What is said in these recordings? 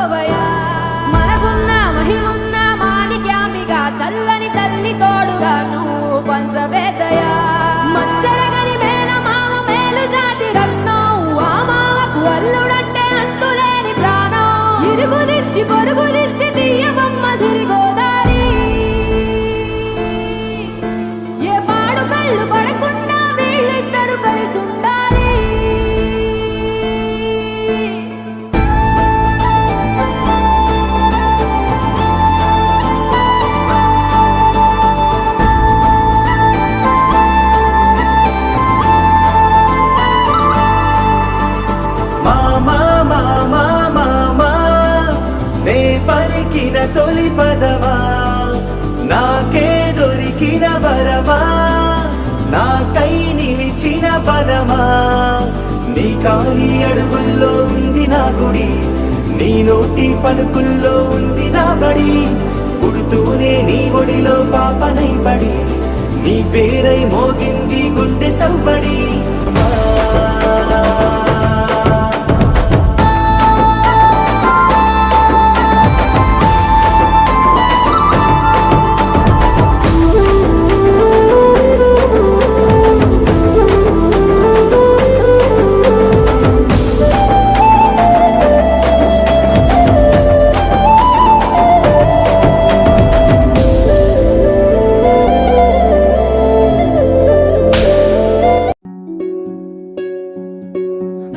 అందుకోవయా మనసున్న మహిమున్న మాణిక్యామిగా చల్లని తల్లి తోడుగా నువ్వు పంచవేదయా మచ్చరగని మేన మామ మేలు జాతి రత్నం ఆ మావకు అల్లుడంటే అంతులేని ప్రాణం ఇరుగు దిష్టి పొరుగు దిష్టి తీయబొమ్మ సిరిగోదారి ఏ పాడు కళ్ళు పడకుండా వీళ్ళిద్దరు కలిసి ఉండాలి తొలి పదవా నాకే దొరికిన వరమా నాకై నిలిచిన పదమా నీ కాలి అడుగుల్లో ఉంది నా గుడి నీ నోటి పలుకుల్లో ఉంది నా బడి పుడుతూనే నీ ఒడిలో పాపనై పడి నీ పేరై మోగింది గుండె సవ్వడి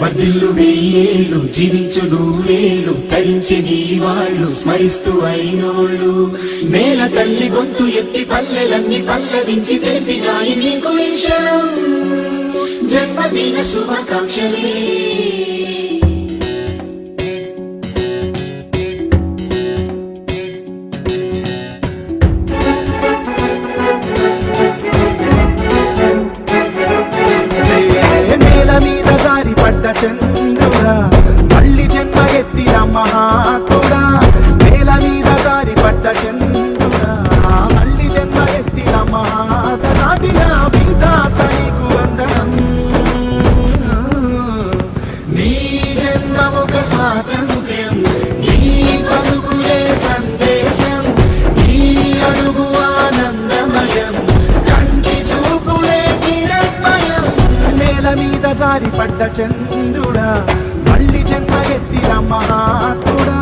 వర్ధిల్లు వెయ్యేళ్ళు జీవించు నూరేళ్ళు తరించి నీ వాళ్ళు స్మరిస్తూ అయినోళ్ళు నేల తల్లి గొంతు ఎత్తి పల్లెలన్నీ పల్లవించి తెలిపినాయి నీకు విషయం జన్మదిన శుభాకాంక్షలే చంద్రుడా మళ్ళీ జన్మ ఎత్తిన మహాత్ముడా నేల మీద జారి పడ్డ చంద్రుడా మళ్ళీ జన్మ ఎత్తిన మహాత్మ నాటిన విధాత నీకు వందనం నీ జన్మ ఒక స్వాతంత్ర్యం నీ పలుకులే సందేశం నీ అడుగు ఆనందమయం కంటి చూపులే కిరణమయం నేల మీద జారి పడ్డ చంద్రుడా మళ్ళీ జన్మ ఎత్తిన మహాత్ముడా